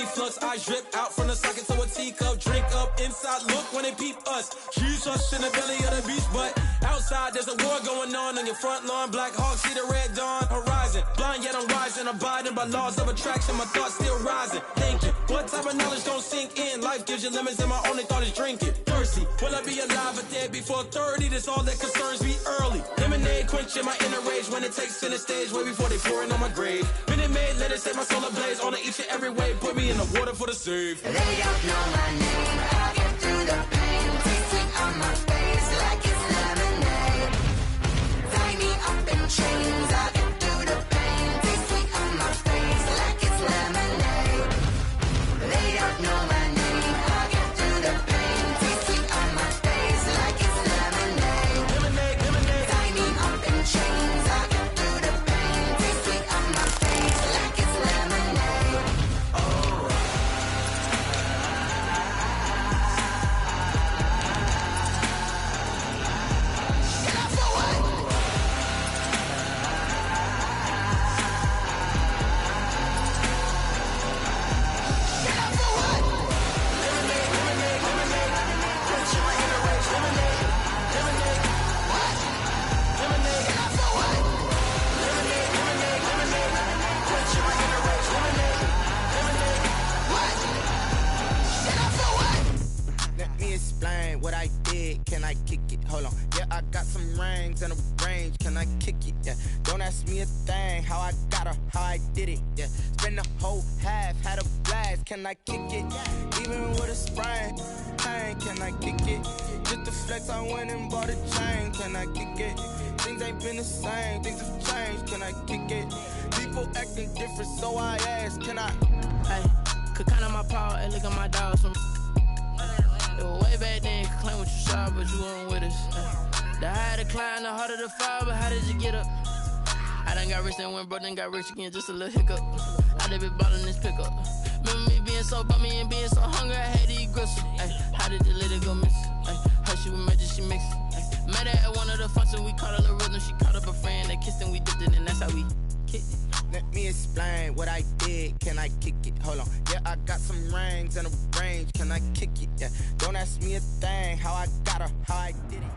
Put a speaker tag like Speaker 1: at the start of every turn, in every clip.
Speaker 1: reflux. Eyes drip out from the socket to a teacup. Drink up inside, look when they peep us. Jesus in the belly of the beast, but outside there's a war going on your front lawn. Black Hawk, see the red dawn horizon. Blind yet I'm rising, abiding by laws of attraction. My thoughts still rising, thinking, what type of knowledge gon' sink in? Life gives you limits and my only thought is drinking. Thirsty, will I be alive or dead before 30? That's all that concerns me early. Lemonade quenching my inner rage when it takes center stage way before they pouring on my grave. Minute Maid, let it set my soul ablaze on each and every way. Put me in the water for the save.
Speaker 2: They don't know my name. I get through the pain. Taste sweet on my face like it's lemonade. Tie me up in chains. I get through the pain. Taste sweet on my face like it's lemonade. They don't know my name. I get through the pain. Taste sweet on my face like it's lemonade.
Speaker 1: Lemonade, lemonade.
Speaker 2: Tie me up in chains. I get through the pain. Taste sweet on my face like it's lemonade.
Speaker 3: Let me explain what I did. Can I kick it? Hold on. Yeah, I got some rings and a range. Can I kick it? Yeah. Don't ask me a thing. How I got her, how I did it. Yeah. Spend the whole half, had a blast. Can I kick it? Even with a sprain. Pain, can I kick it? Just the flex, I went and bought a chain. Can I kick it? Things ain't been the same. Things have changed. Can I kick it? People acting different, so I ask. Can I?
Speaker 4: Hey, could count on my power and look at my dogs from. It was way back then, could claim what you saw, but you weren't with us. The higher the climb, the harder the fall, but how did you get up? I done got rich and went broke, then got rich again, just a little hiccup. I done been ballin' this pickup. Remember me being so bummy and being so hungry, I had to eat gristle. Ay, how did the lady go miss? Ay, her she was magic, she mixed. Ay, met her at one of the functions, we caught a little rhythm, she caught up a friend, they kissed and we dipped it, and that's how we kicked it.
Speaker 3: Let me explain what I did. Can I kick it? Hold on. Yeah, I got some rings and a range. Can I kick it? Yeah. Don't ask me a thing. How I got her, how I did it.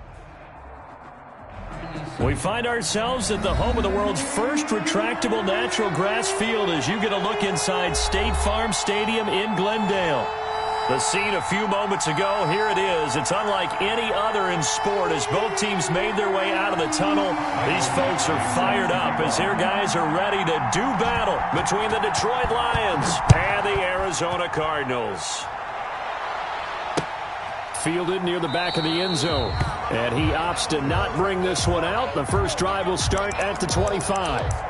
Speaker 5: We find ourselves at the home of the world's first retractable natural grass field as you get a look inside State Farm Stadium in Glendale. The scene a few moments ago, here it is. It's unlike any other in sport as both teams made their way out of the tunnel. These folks are fired up as their guys are ready to do battle between the Detroit Lions and the Arizona Cardinals. Fielded near the back of the end zone. And he opts to not bring this one out. The first drive will start at the 25.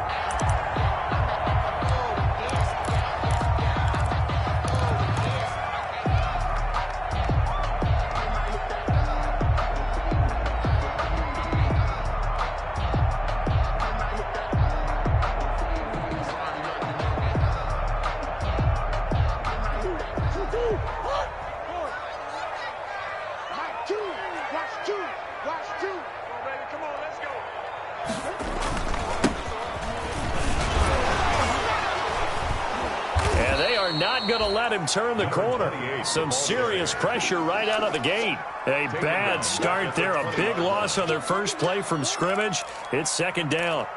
Speaker 5: Going to let him turn the corner. Some serious pressure right out of the gate. A bad start there. A big loss on their first play from scrimmage. It's second down.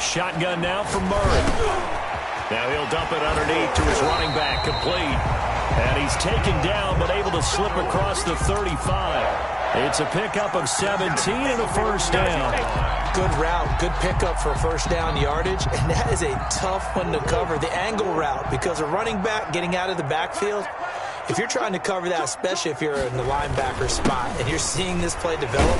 Speaker 5: Shotgun now from Murray. Now he'll dump it underneath to his running back, complete. And he's taken down, but able to slip across the 35. It's a pickup of 17 and a first down.
Speaker 6: Good route, good pickup for first down yardage, and that is a tough one to cover. The angle route, because a running back getting out of the backfield, if you're trying to cover that, especially if you're in the linebacker spot and you're seeing this play develop,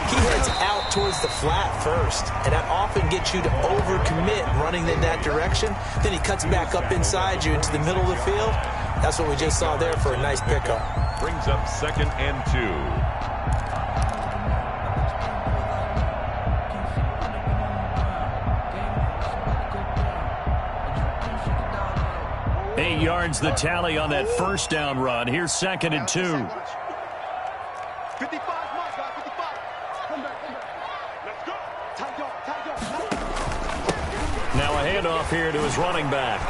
Speaker 6: he heads out towards the flat first, and that often gets you to overcommit running in that direction. Then he cuts back up inside you into the middle of the field. That's what we just saw there for a nice pickup.
Speaker 7: Brings up 2nd and 2.
Speaker 5: 8 yards the tally on that first down run. Here's 2nd and 2.
Speaker 7: 55 marks, guys, 55. Come back. Let's go.
Speaker 5: Now a handoff here to his running back.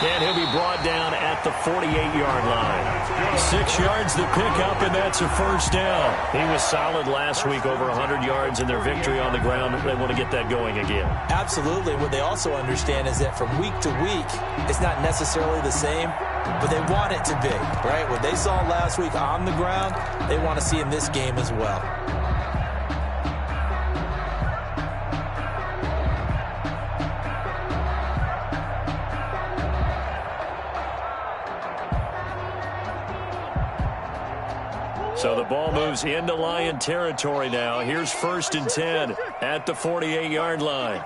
Speaker 5: And he'll be brought down at the 48-yard line. 6 yards the pickup, and that's a first down. He was solid last week, over 100 yards in their victory on the ground. They want to get that going again.
Speaker 6: Absolutely. What they also understand is that from week to week, it's not necessarily the same, but they want it to be, right? What they saw last week on the ground, they want to see in this game as well.
Speaker 5: So the ball moves into Lion territory now. Here's 1st and 10 at the 48-yard line.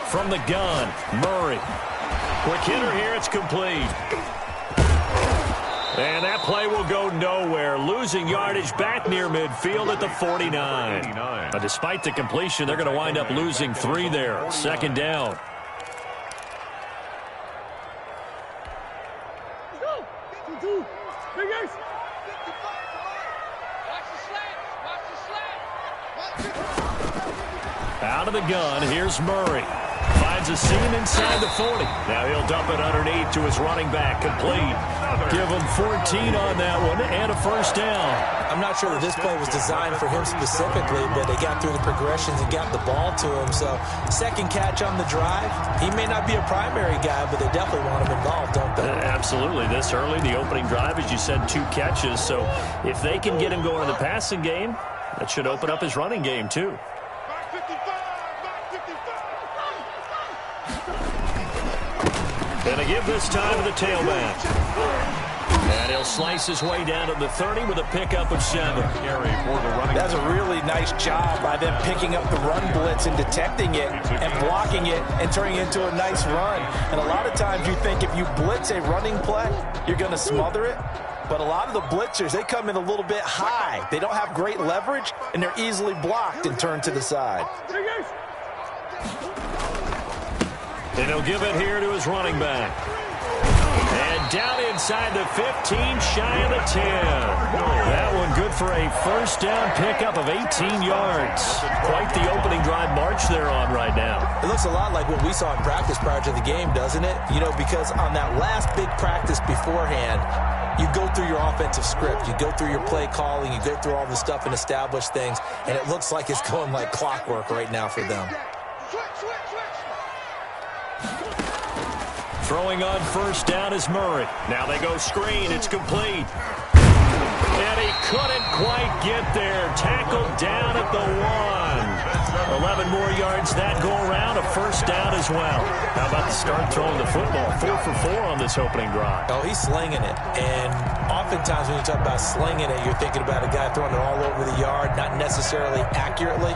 Speaker 5: From the gun, Murray. Quick hitter here, it's complete. And that play will go nowhere. Losing yardage back near midfield at the 49. Despite the completion, they're going to wind up losing 3 there. 2nd down. Out of the gun, here's Murray. Finds a seam inside the 40. Now he'll dump it underneath to his running back. Complete. Give him 14 on that one and a first down.
Speaker 6: I'm not sure that this play was designed for him specifically, but they got through the progressions and got the ball to him. So 2nd catch on the drive. He may not be a primary guy, but they definitely want him involved, don't they?
Speaker 5: Absolutely. This early, the opening drive, as you said, 2 catches. So if they can get him going in the passing game, that should open up his running game too. And a give this time to the tailback. And he'll slice his way down to the 30 with a pickup of 7.
Speaker 6: That's a really nice job by them picking up the run blitz and detecting it and blocking it and turning it into a nice run. And a lot of times you think if you blitz a running play, you're going to smother it. But a lot of the blitzers, they come in a little bit high. They don't have great leverage, and they're easily blocked and turned to the side.
Speaker 5: And he'll give it here to his running back. And down inside the 15, shy of the 10. That one good for a first down pickup of 18 yards. Quite the opening drive march they're on right now.
Speaker 6: It looks a lot like what we saw in practice prior to the game, doesn't it? You know, because on that last big practice beforehand, you go through your offensive script. You go through your play calling. You go through all the stuff and establish things. And it looks like it's going like clockwork right now for them.
Speaker 5: Throwing on first down is Murray. Now they go screen. It's complete. And he couldn't quite get there. Tackled down at the 1. 11 more yards that go around. A first down as well. How about the start throwing the football? 4 for 4 on this opening drive.
Speaker 6: Oh, he's slinging it. And oftentimes when you talk about slinging it, you're thinking about a guy throwing it all over the yard, not necessarily accurately.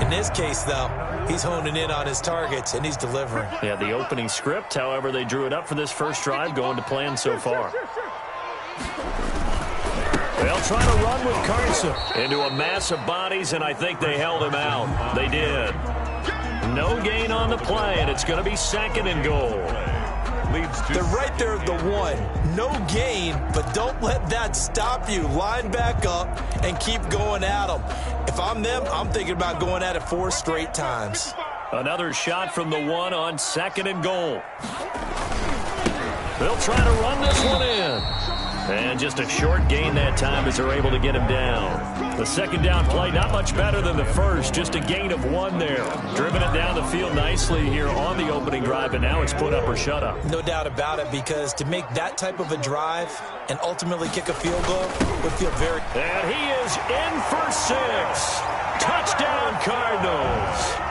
Speaker 6: In this case, though, he's honing in on his targets, and he's delivering.
Speaker 5: Yeah, the opening script, however, they drew it up for this first drive, going to plan so far. They'll try to run with Carson into a mass of bodies, and I think they held him out. They did. No gain on the play, and it's going to be 2nd and goal.
Speaker 6: They're right there at the 1. No gain, but don't let that stop you. Line back up and keep going at them. If I'm them, I'm thinking about going at it 4 straight times.
Speaker 5: Another shot from the 1 on 2nd and goal. They'll try to run this one in. And just a short gain that time as they're able to get him down. The 2nd down play, not much better than the first. Just a gain of 1 there. Driven it down the field nicely here on the opening drive, and now it's put up or shut up.
Speaker 6: No doubt about it, because to make that type of a drive and ultimately kick a field goal would feel very...
Speaker 5: And he is in for 6. Touchdown, Cardinals.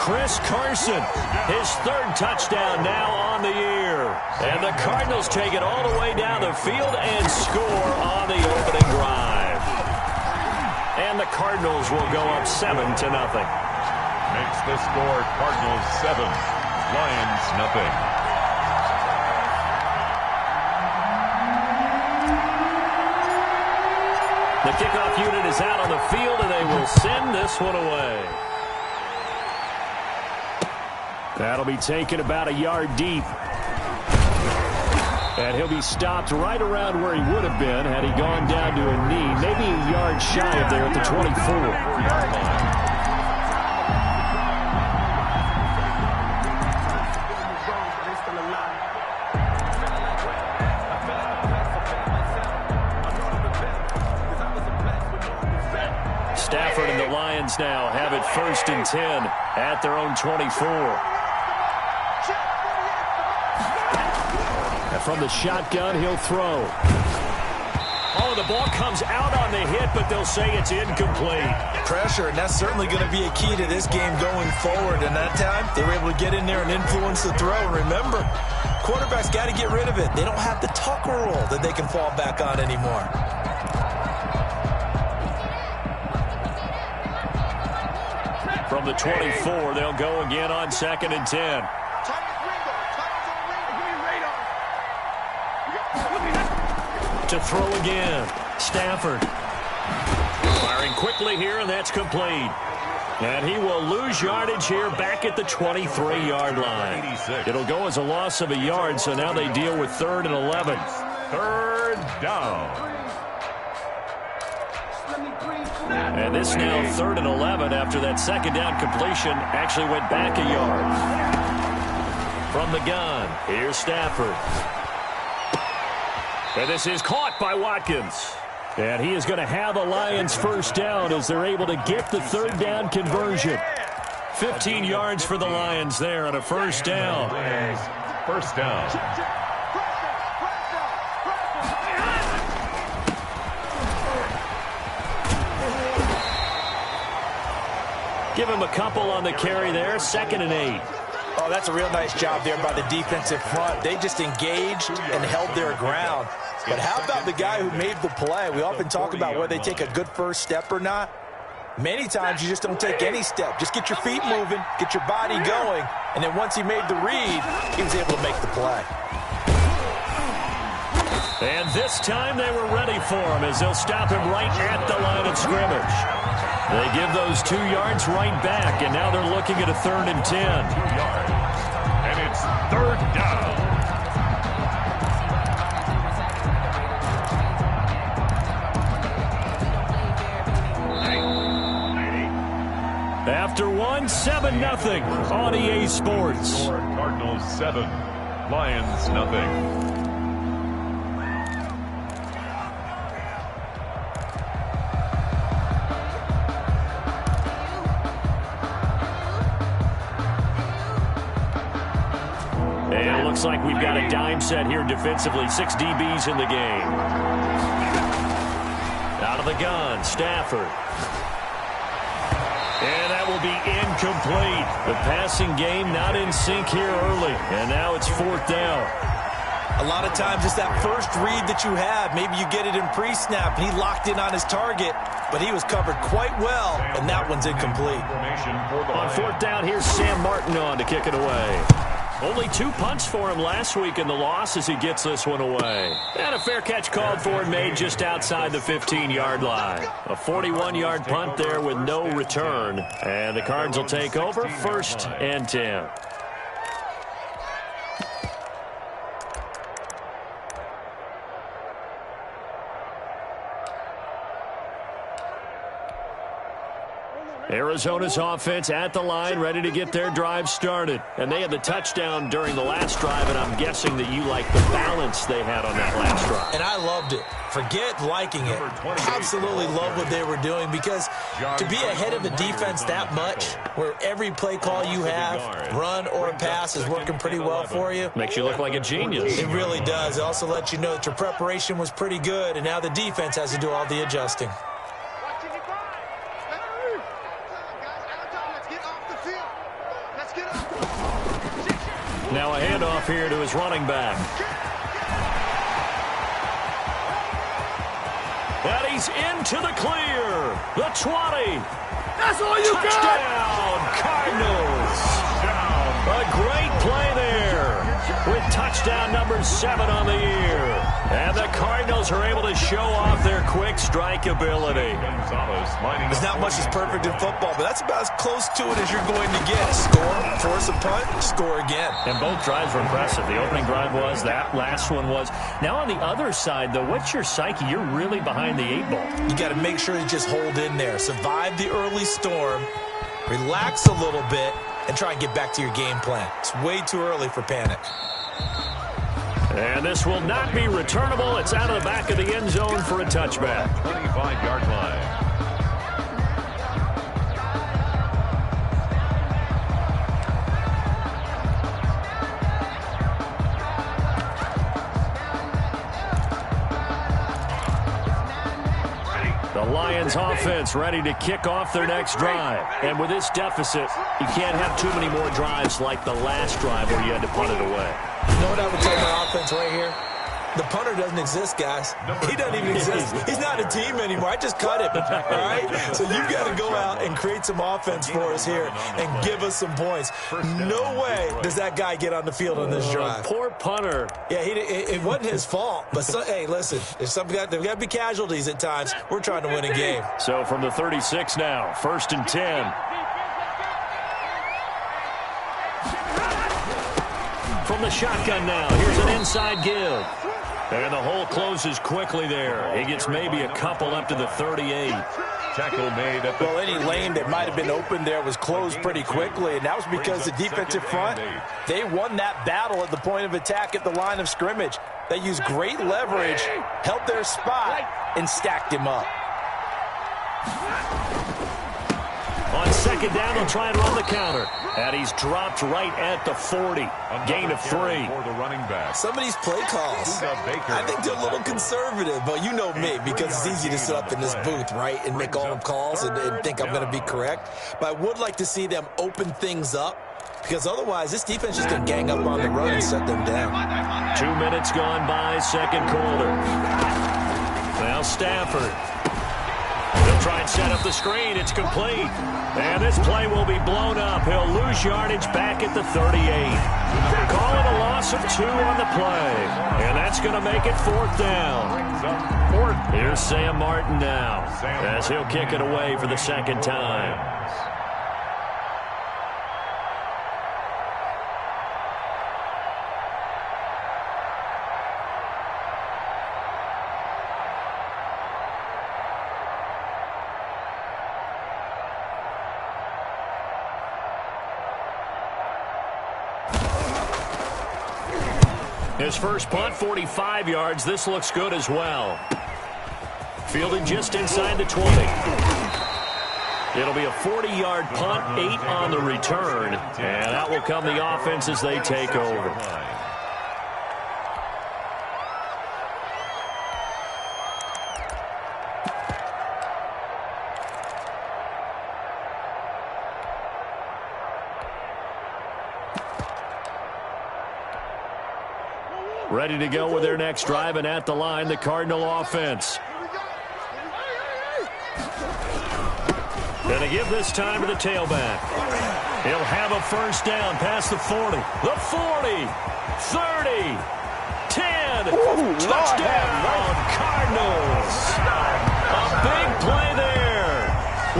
Speaker 5: Chris Carson, his 3rd touchdown now on the year. And the Cardinals take it all the way down the field and score on the opening drive. And the Cardinals will go up 7-0.
Speaker 7: Makes the score Cardinals 7, Lions nothing.
Speaker 5: The kickoff unit is out on the field, and they will send this one away. That'll be taken about a yard deep. And he'll be stopped right around where he would have been had he gone down to a knee, maybe a yard shy of there at the 24. Stafford and the Lions now have it 1st and 10 at their own 24. And from the shotgun, he'll throw. Oh, the ball comes out on the hit, but they'll say it's incomplete.
Speaker 6: Pressure, and that's certainly going to be a key to this game going forward. And that time, they were able to get in there and influence the throw. And remember, quarterbacks got to get rid of it. They don't have the Tucker rule that they can fall back on anymore.
Speaker 5: From the 24, they'll go again on 2nd and 10. To throw again. Stafford. Firing quickly here, and that's complete. And he will lose yardage here back at the 23-yard line. It'll go as a loss of a yard, so now they deal with 3rd and 11.
Speaker 8: 3rd down.
Speaker 5: And this now 3rd and 11 after that 2nd down completion actually went back a yard. From the gun, here's Stafford. And this is caught by Watkins. And he is going to have a Lions 1st down as they're able to get the 3rd down conversion. 15 yards for the Lions there on a 1st down.
Speaker 8: 1st down.
Speaker 5: Give him a couple on the carry there. 2nd and 8.
Speaker 6: Oh, that's a real nice job there by the defensive front. They just engaged and held their ground. But how about the guy who made the play? We often talk about whether they take a good first step or not. Many times you just don't take any step. Just get your feet moving, get your body going, and then once he made the read, he was able to make the play.
Speaker 5: And this time they were ready for him as they'll stop him right at the line of scrimmage. They give those 2 yards right back, and now they're looking at a 3rd and 10.
Speaker 8: 2 yards. And it's 3rd down.
Speaker 5: After one, 7-0 on EA Sports.
Speaker 8: Cardinals 7, Lions nothing.
Speaker 5: And it looks like we've got a dime set here defensively. 6 DBs in the game. Out of the gun, Stafford. And that will be incomplete. The passing game not in sync here early. And now it's 4th down.
Speaker 6: A lot of times it's that first read that you have. Maybe you get it in pre-snap, and he locked in on his target, but he was covered quite well, and that one's incomplete.
Speaker 5: On 4th down, here's Sam Martin on to kick it away. Only 2 punts for him last week in the loss as he gets this one away. And a fair catch called for and made just outside the 15-yard line. A 41-yard punt there with no return. And the Cards will take over 1st and 10. Arizona's offense at the line, ready to get their drive started. And they had the touchdown during the last drive, and I'm guessing that you like the balance they had on that last drive.
Speaker 6: And I loved it. Forget liking it. Absolutely love what they were doing, because to be ahead of a defense that much, where every play call you have, run or a pass, is working pretty well for you.
Speaker 5: Makes you look like a genius.
Speaker 6: It really does. It also lets you know that your preparation was pretty good, and now the defense has to do all the adjusting.
Speaker 5: Now a handoff here to his running back. And he's into the clear. The 20.
Speaker 7: That's all you
Speaker 5: Touchdown, Cardinals. A great play there with touchdown number 7 on the year. And the Cardinals are able to show off their quick strike ability.
Speaker 6: There's not much that's perfect in football, but that's about as close to it as you're going to get. Score, force a punt, score again.
Speaker 5: And both drives were impressive. The opening drive was, that last one was. Now on the other side, though, what's your psyche? You're really behind the 8 ball.
Speaker 6: You got to make sure you just hold in there. Survive the early storm, relax a little bit, and try and get back to your game plan. It's way too early for panic.
Speaker 5: And this will not be returnable. It's out of the back of the end zone for a touchback.
Speaker 8: 25-yard line.
Speaker 5: The Lions offense ready to kick off their next drive. And with this deficit, you can't have too many more drives like the last drive where you had to punt it away.
Speaker 6: You know what I would tell my offense right here? The punter doesn't exist, guys. He doesn't even exist. He's not a team anymore. I just cut him, all right? So you've got to go out and create some offense for us here and give us some points. No way does that guy get on the field on this drive.
Speaker 5: Poor punter.
Speaker 6: Yeah, it wasn't his fault. But, hey, listen, there's got to be casualties at times. We're trying to win a game.
Speaker 5: So from the 36 now, 1st and 10. From the shotgun now, here's an inside give. And the hole closes quickly there. He gets maybe a couple up to the 38.
Speaker 8: Tackle made at the
Speaker 9: Well, any lane that might have been open there was closed pretty quickly, and that was because the defensive front, they won that battle at the point of attack at the line of scrimmage. They used great leverage, held their spot, and stacked him up.
Speaker 5: On 2nd down, they'll try and run the counter. And he's dropped right at the 40. Gain of 3.
Speaker 8: For the running back.
Speaker 6: Some of these play calls, I think they're a little conservative, but you know me, because it's easy to sit up in this booth, right, and make all the calls and think I'm going to be correct. But I would like to see them open things up, because otherwise this defense is going to gang up on the run and shut them down.
Speaker 5: 2 minutes gone by, 2nd quarter. Now Stafford. They'll try and set up the screen. It's complete. And this play will be blown up. He'll lose yardage back at the 38. Call it a loss of 2 on the play. And that's going to make it 4th down. Here's Sam Martin now as he'll kick it away for the 2nd time. His first punt, 45 yards. This looks good as well. Fielded just inside the 20. It'll be a 40-yard punt, 8 on the return. And out will come the offense as they take over. Ready to go with their next drive, and at the line, the Cardinal offense. Gonna give this time to the tailback. He'll have a 1st down past the 40. The 40, 30, 10. Ooh, touchdown, Cardinals. A big play there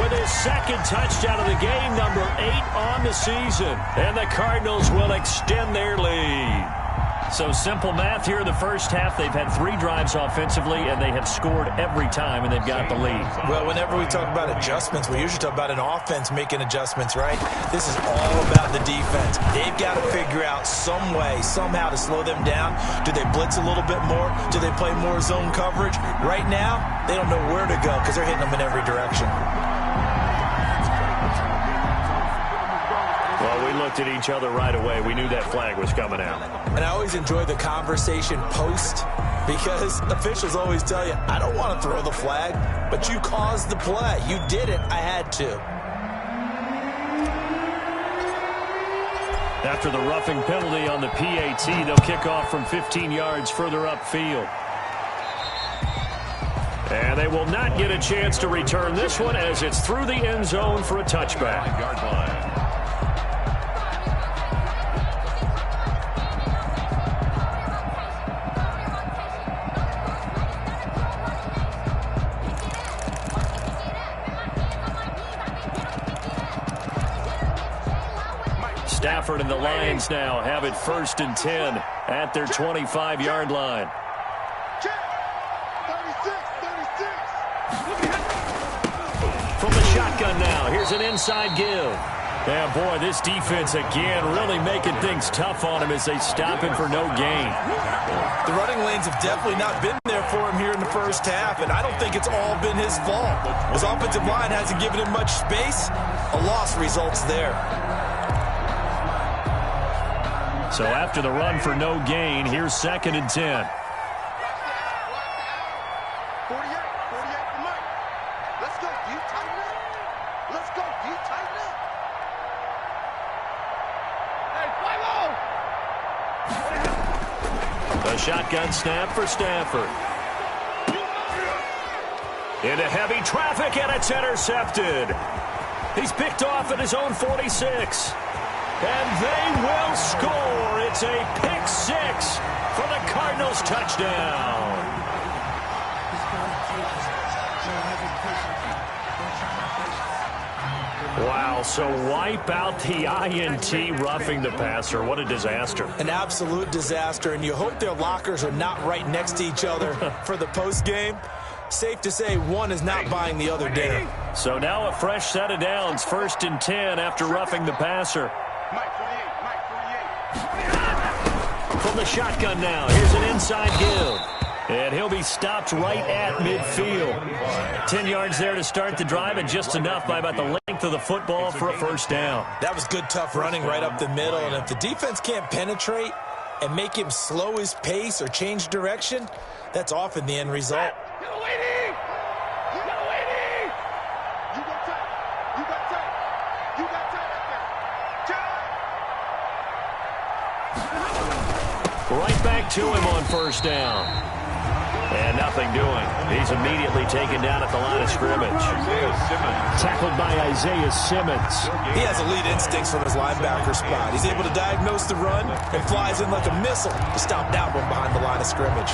Speaker 5: with his 2nd touchdown of the game, number 8 on the season. And the Cardinals will extend their lead. So simple math here in the first half. They've had 3 drives offensively, and they have scored every time, and they've got the lead.
Speaker 6: Well, whenever we talk about adjustments, we usually talk about an offense making adjustments, right? This is all about the defense. They've got to figure out some way, somehow to slow them down. Do they blitz a little bit more? Do they play more zone coverage? Right now, they don't know where to go because they're hitting them in every direction.
Speaker 5: Well, we looked at each other right away. We knew that flag was coming out.
Speaker 6: And I always enjoy the conversation post because officials always tell you, I don't want to throw the flag, but you caused the play. You did it. I had to.
Speaker 5: After the roughing penalty on the PAT, they'll kick off from 15 yards further upfield. And they will not get a chance to return this one as it's through the end zone for a touchback.
Speaker 8: 5-yard line.
Speaker 5: Stafford and the Lions now have it 1st and 10 at their 25-yard line.
Speaker 7: 36.
Speaker 5: From the shotgun now, here's an inside give. Yeah, boy, this defense again really making things tough on him as they stop him for no gain.
Speaker 9: The running lanes have definitely not been there for him here in the first half, and I don't think it's all been his fault. His offensive line hasn't given him much space. A loss results there.
Speaker 5: So after the run for no gain, here's 2nd and 10.
Speaker 7: 48 for Mike. Let's go. Do you tighten up? Let's go. Do you tighten up? Hey, fly low.
Speaker 5: The shotgun snap for Stafford. Into heavy traffic, and it's intercepted. He's picked off at his own 46. And they will score. It's a pick 6 for the Cardinals touchdown. Wow, so wipe out the INT roughing the passer. What a disaster.
Speaker 9: An absolute disaster, and you hope their lockers are not right next to each other for the postgame. Safe to say one is not buying the other dinner.
Speaker 5: So now a fresh set of downs, 1st and 10 after roughing the passer.
Speaker 7: Mike 48.
Speaker 5: From the shotgun now, here's an inside give. And he'll be stopped right at midfield. 10 yards there to start the drive, and just enough by about the length of the football for a 1st down.
Speaker 9: That was good, tough running right up the middle, and if the defense can't penetrate and make him slow his pace or change direction, that's often the end result.
Speaker 5: Right back to him on 1st down. And nothing doing. He's immediately taken down at the line of scrimmage. Tackled by Isaiah Simmons.
Speaker 9: He has elite instincts from his linebacker spot. He's able to diagnose the run and flies in like a missile to stop that one behind the line of scrimmage.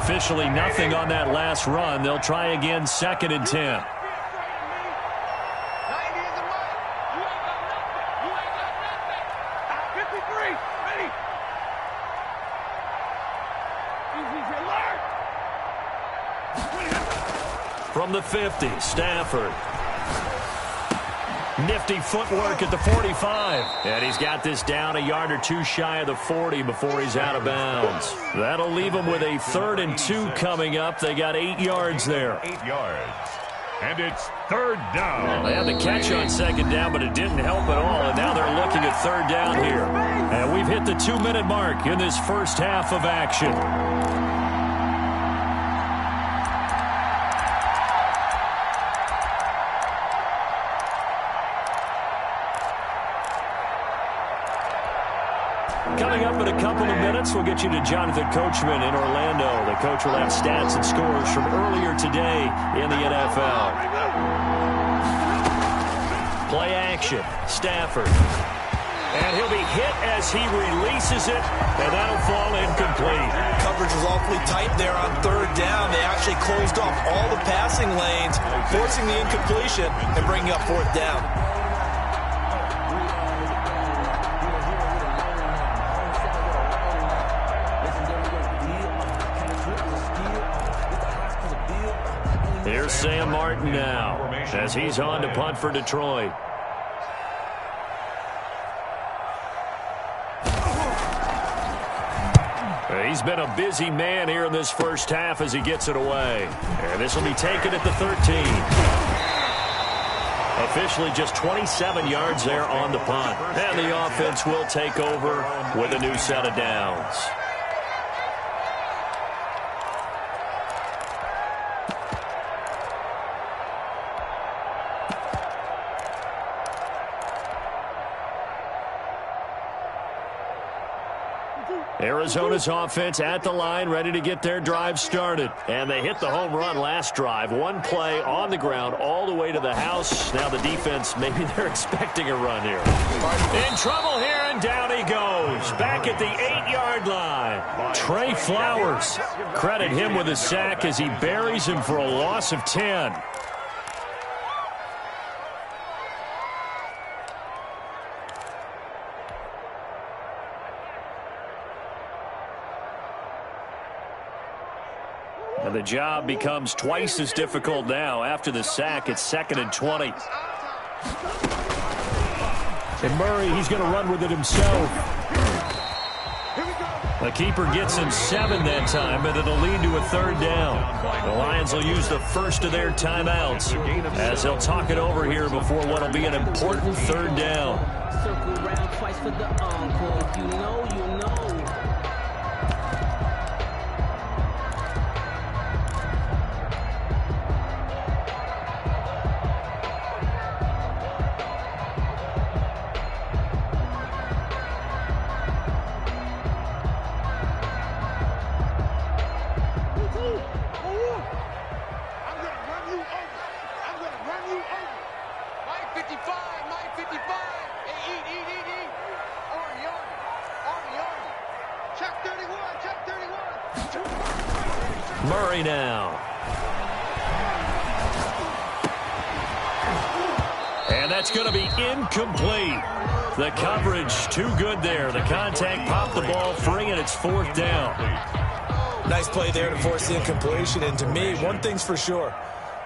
Speaker 5: Officially nothing on that last run. They'll try again, 2nd and 10. From the 50, Stafford. Nifty footwork at the 45. And he's got this down a yard or two shy of the 40 before he's out of bounds. That'll leave him with a 3rd and 2 coming up. They got 8 yards there.
Speaker 8: 8 yards. And it's 3rd down.
Speaker 5: They had the catch on 2nd down, but it didn't help at all. And now they're looking at 3rd down here. And we've hit the 2-minute mark in this first half of action. Coming up in a couple of minutes, we'll get you to Jonathan Coachman in Orlando. The coach will have stats and scores from earlier today in the NFL. Play action. Stafford. And he'll be hit as he releases it, and that'll fall incomplete.
Speaker 9: Coverage was awfully tight there on 3rd down. They actually closed off all the passing lanes, forcing the incompletion and bringing up 4th down.
Speaker 5: Here's Sam Martin now as he's on to punt for Detroit. He's been a busy man here in this first half as he gets it away. And this will be taken at the 13. Officially just 27 yards there on the punt. And the offense will take over with a new set of downs. Arizona's offense at the line, ready to get their drive started. And they hit the home run last drive. One play on the ground all the way to the house. Now the defense, maybe they're expecting a run here. In trouble here, and down he goes. Back at the 8-yard line. Trey Flowers. Credit him with a sack as he buries him for a loss of 10. And the job becomes twice as difficult now. After the sack, it's 2nd and 20. And Murray, he's going to run with it himself. The keeper gets him 7 that time, but it'll lead to a 3rd down. The Lions will use the first of their timeouts as they'll talk it over here before what will be an important 3rd down.
Speaker 10: Circle round twice for the encore. If you know, you know.
Speaker 5: Murray now. And that's going to be incomplete. The coverage too good there. The contact popped the ball free, and it's 4th down.
Speaker 9: Nice play there to force the incompletion. And to me, one thing's for sure.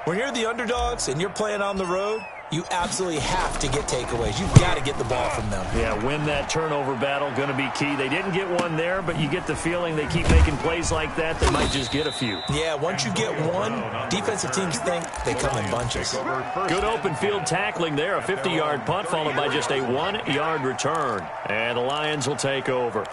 Speaker 9: When you're the underdogs and you're playing on the road, you absolutely have to get takeaways. You've got to get the ball from them.
Speaker 5: Yeah, win that turnover battle, going to be key. They didn't get one there, but you get the feeling they keep making plays like that. They might just get a few.
Speaker 9: Yeah, once you get one, defensive teams think they come in bunches.
Speaker 5: Good open field tackling there. A 50-yard punt followed by just a 1-yard return. And the Lions will take over.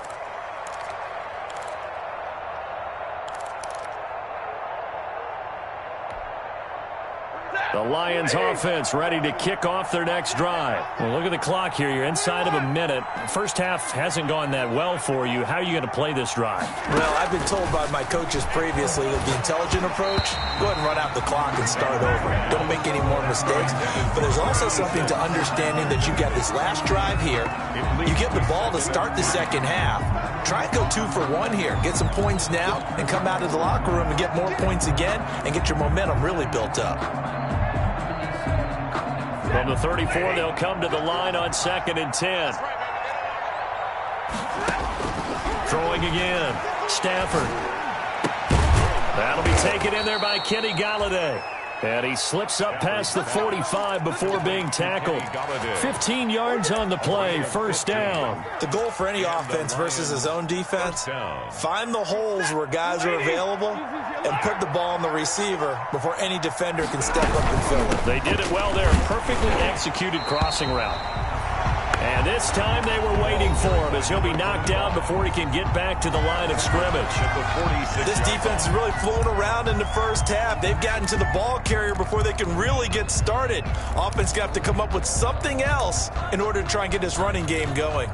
Speaker 5: The Lions offense ready to kick off their next drive. Well, look at the clock here. You're inside of a minute. First half hasn't gone that well for you. How are you going to play this drive?
Speaker 9: Well, I've been told by my coaches previously that the intelligent approach, go ahead and run out the clock and start over. Don't make any more mistakes. But there's also something to understanding that you got this last drive here. You get the ball to start the second half. Try and go 2 for 1 here. Get some points now and come out of the locker room and get more points again and get your momentum really built up.
Speaker 5: From the 34, they'll come to the line on 2nd and 10. Throwing again. Stafford. That'll be taken in there by Kenny Galladay. And he slips up past the 45 before being tackled. 15 yards on the play, 1st down.
Speaker 9: The goal for any offense versus his own defense, find the holes where guys are available and put the ball on the receiver before any defender can step up and fill it.
Speaker 5: They did it well there. Perfectly executed crossing route. And this time they were waiting for him as he'll be knocked down before he can get back to the line of scrimmage.
Speaker 9: This defense has really flown around in the first half. They've gotten to the ball carrier before they can really get started. Offense got to come up with something else in order to try and get this running game going.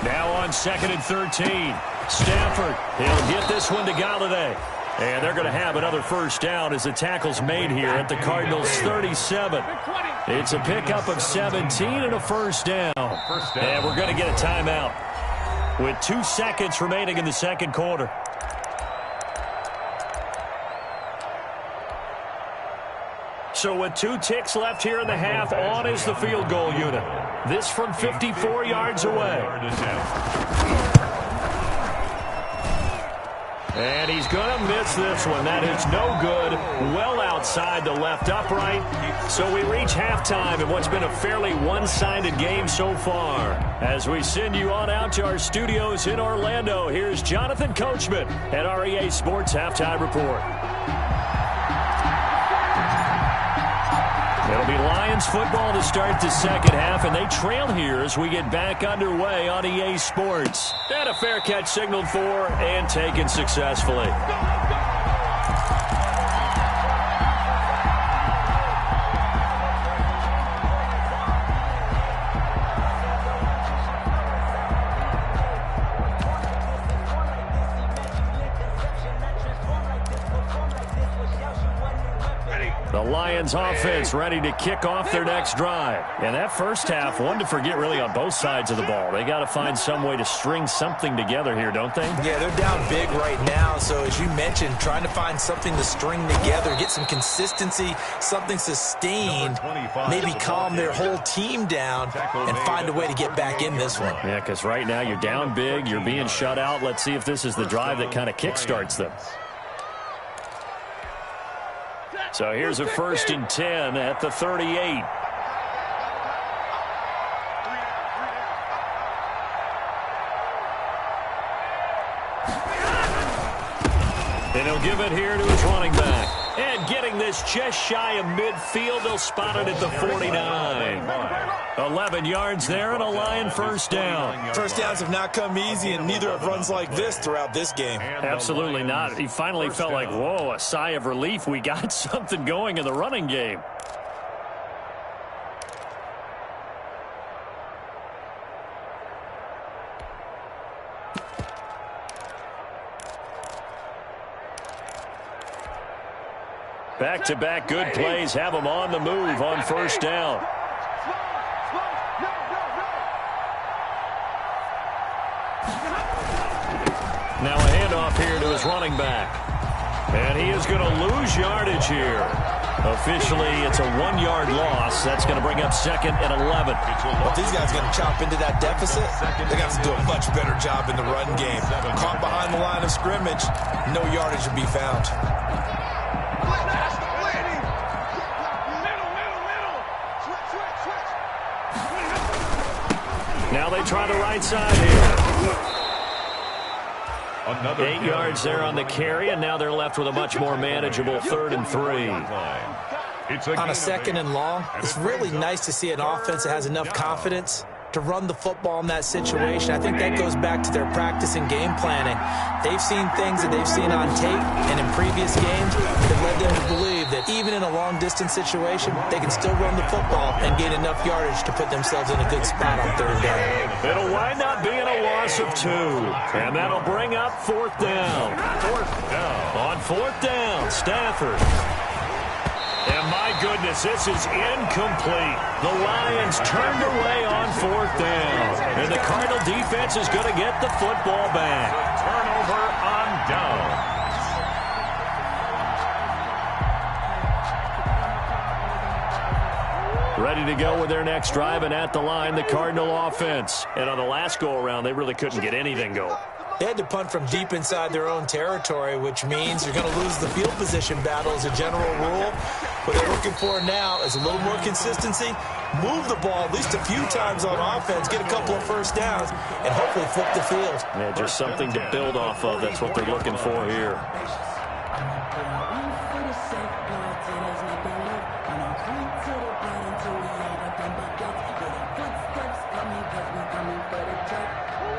Speaker 5: Now on 2nd and 13. Stafford, he'll get this one to Galladay. And they're going to have another 1st down as the tackle's made here at the Cardinals' 37. It's a pickup of 17 and a 1st down. And we're going to get a timeout with 2 seconds remaining in the 2nd quarter. So with 2 ticks left here in the half, on is the field goal unit. This from 54 yards away. And he's going to miss this one. That is no good. Well outside the left upright. So we reach halftime in what's been a fairly one-sided game so far. As we send you on out to our studios in Orlando, here's Jonathan Coachman at our EA Sports Halftime Report. It'll be Lions football to start the 2nd half, and they trail here as we get back underway on EA Sports. And a fair catch signaled for and taken successfully.
Speaker 8: Ready.
Speaker 5: The Lions offense ready to kick off their next drive. And that first half, one to forget really on both sides of the ball. They got to find some way to string something together here, don't they?
Speaker 6: Yeah, they're down big right now. So as you mentioned, trying to find something to string together, get some consistency, something sustained, maybe calm their whole team down and find a way to get back in this one.
Speaker 5: Yeah, because right now you're down big, you're being shut out. Let's see if this is the drive that kind of kickstarts them. So here's a 1st and 10 at the 38. And he'll give it here to his running back. And getting this just shy of midfield, they'll spot it at the 49. 11 yards there and a Lion first down.
Speaker 6: First downs have not come easy, and neither have runs like this throughout this game.
Speaker 5: Absolutely not. He finally felt like, whoa, a sigh of relief. We got something going in the running game. Back-to-back good plays have them on the move on first down. Now a handoff here to his running back. And he is going to lose yardage here. Officially, it's a 1-yard loss. That's going to bring up 2nd and 11.
Speaker 6: Well, if these guys are going to chop into that deficit, they got to do a much better job in the run game. Caught behind the line of scrimmage, no yardage to be found.
Speaker 5: Now they try the right side here. 8 yards there on the carry, and now they're left with a much more manageable 3rd and 3.
Speaker 6: On a 2nd and long, it's really nice to see an offense that has enough confidence to run the football in that situation. I think that goes back to their practice and game planning. They've seen things that they've seen on tape and in previous games that led them to believe that even in a long-distance situation, they can still run the football and gain enough yardage to put themselves in a good spot on 3rd down.
Speaker 5: It'll wind up being a loss of 2, and that'll bring up 4th down. On 4th down, Stafford. And my goodness, this is incomplete. The Lions turned away on 4th down. And the Cardinal defense is going to get the football back.
Speaker 8: Turnover on downs.
Speaker 5: Ready to go with their next drive, and at the line, the Cardinal offense. And on the last go-around, they really couldn't get anything going.
Speaker 6: They had to punt from deep inside their own territory, which means you're going to lose the field position battle as a general rule. What they're looking for now is a little more consistency, move the ball at least a few times on offense, get a couple of first downs, and hopefully flip the field.
Speaker 5: Yeah, just something to build off of. That's what they're looking for here.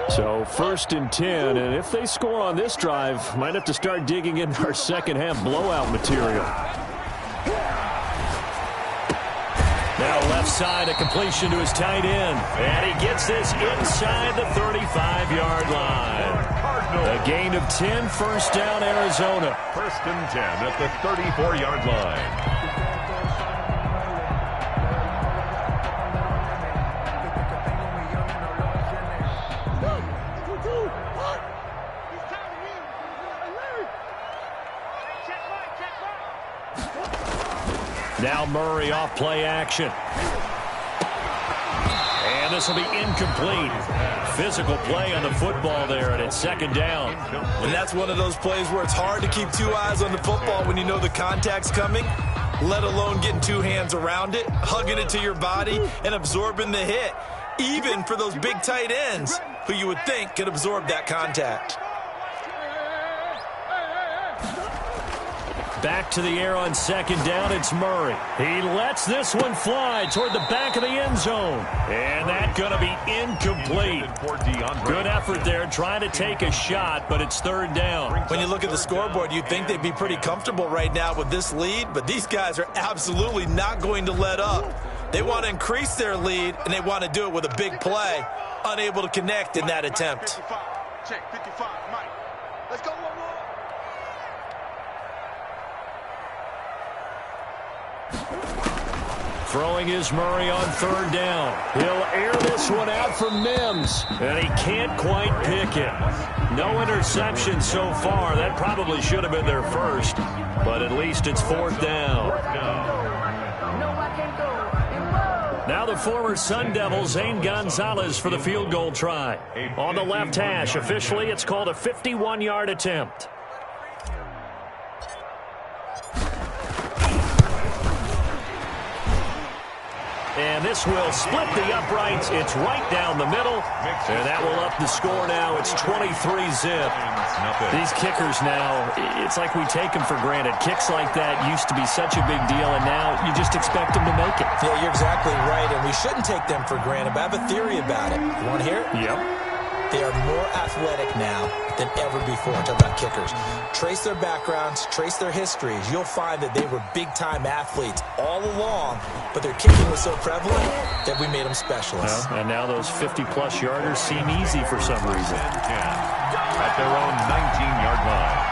Speaker 5: So 1st and 10, and if they score on this drive, might have to start digging into our second half blowout material. Now left side, a completion to his tight end, and he gets this inside the 35-yard line. A gain of 10, first down, Arizona.
Speaker 8: 1st and 10 at the 34-yard line.
Speaker 5: Now Murray off play action. And this will be incomplete. Physical play on the football there, and it's 2nd down.
Speaker 6: And that's one of those plays where it's hard to keep 2 eyes on the football when you know the contact's coming, let alone getting 2 hands around it, hugging it to your body, and absorbing the hit, even for those big tight ends who you would think could absorb that contact.
Speaker 5: Back to the air on 2nd down, it's Murray. He lets this one fly toward the back of the end zone. And that's going to be incomplete. Good effort there, trying to take a shot, but it's 3rd down.
Speaker 6: When you look at the scoreboard, you'd think they'd be pretty comfortable right now with this lead, but these guys are absolutely not going to let up. They want to increase their lead, and they want to do it with a big play. Unable to connect in that attempt.
Speaker 7: Check 55, Mike. Let's go, one more.
Speaker 5: Throwing is Murray on third down. He'll air this one out for Mims, and he can't quite pick it. No interception so far. That probably should have been their first, but at least it's fourth down. Now the former Sun Devil, Zane Gonzalez, for the field goal try. On the left hash, officially it's called a 51-yard attempt. And this will split the uprights. It's right down the middle. And that will up the score now. It's 23-zip. These kickers now, it's like we take them for granted. Kicks like that used to be such a big deal, and now you just expect them to make it.
Speaker 9: Yeah, you're exactly right, and we shouldn't take them for granted. But I have a theory about it. You want to hear it?
Speaker 5: Yep.
Speaker 9: They are more athletic now than ever before. I'm talking about kickers. Trace their backgrounds, trace their histories. You'll find that they were big-time athletes all along, but their kicking was so prevalent that we made them specialists.
Speaker 5: Well, and now those 50-plus yarders seem easy for some reason.
Speaker 8: At their own 19-yard line.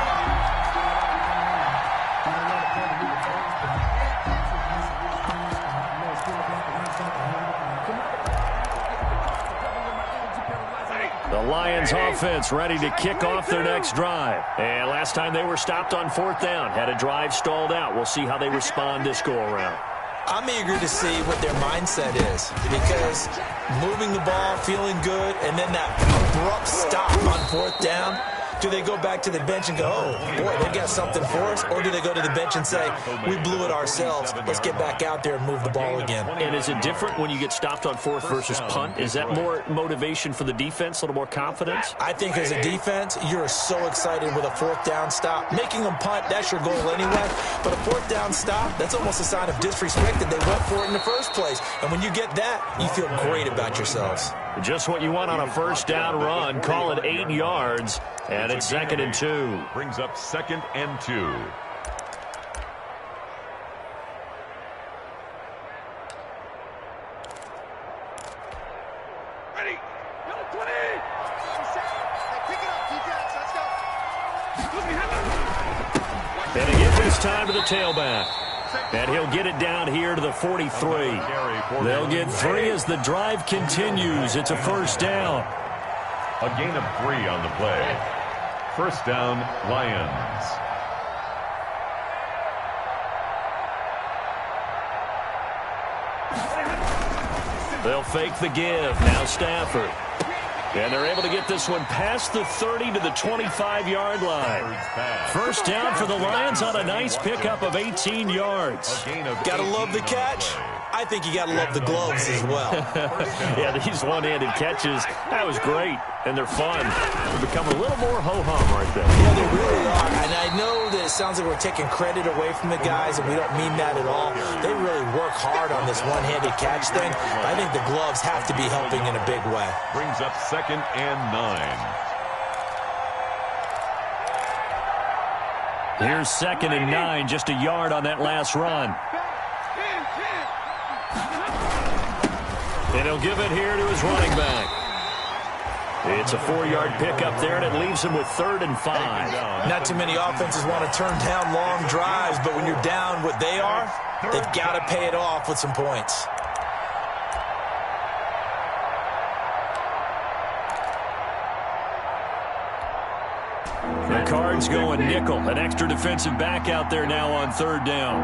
Speaker 5: The Lions offense ready to kick off their next drive. And last time they were stopped on fourth down, had a drive stalled out. We'll see how they respond this go-around.
Speaker 9: I'm eager to see what their mindset is, because moving the ball, feeling good, and then that abrupt stop on fourth down, do they go back to the bench and go, oh, boy, they got something for us? Or do they go to the bench and say, we blew it ourselves, let's get back out there and move the ball again?
Speaker 5: And is it different when you get stopped on fourth versus punt? Is that more motivation for the defense, a little more confidence?
Speaker 9: I think as a defense, you're so excited with a fourth down stop. Making them punt, that's your goal anyway. But a fourth down stop, that's almost a sign of disrespect that they went for it in the first place. And when you get that, you feel great about yourselves.
Speaker 5: Just what you want on a first down run. Call it 8 yards. And it's 2nd and 2.
Speaker 8: Brings up 2nd and 2.
Speaker 7: Ready. Number 20. Pick it up, defense. Let's go.
Speaker 5: And he gets this time to the tailback. And he'll get it down here to the 43. They'll get 3 as the drive continues. It's a first down.
Speaker 8: A gain of 3 on the play. First down, Lions.
Speaker 5: They'll fake the give. Now Stafford. And they're able to get this one past the 30 to the 25-yard line. First down for the Lions on a nice pickup of 18 yards.
Speaker 9: Gotta love the catch. I think you gotta love the gloves as well.
Speaker 5: Yeah, these one-handed catches, that was great. And they're fun. They become a little more ho-hum right there.
Speaker 9: Yeah, they really are. And I know that it sounds like we're taking credit away from the guys, and we don't mean that at all. They really work hard on this one-handed catch thing. I think the gloves have to be helping in a big way.
Speaker 8: Brings up 2nd and 9.
Speaker 5: Here's 2nd and 9, just a yard on that last run. And he'll give it here to his running back. It's a 4-yard pickup there, and it leaves him with 3rd and 5.
Speaker 9: Not too many offenses want to turn down long drives, but when you're down what they are, they've got to pay it off with some points.
Speaker 5: The Cards going nickel. An extra defensive back out there now on 3rd down.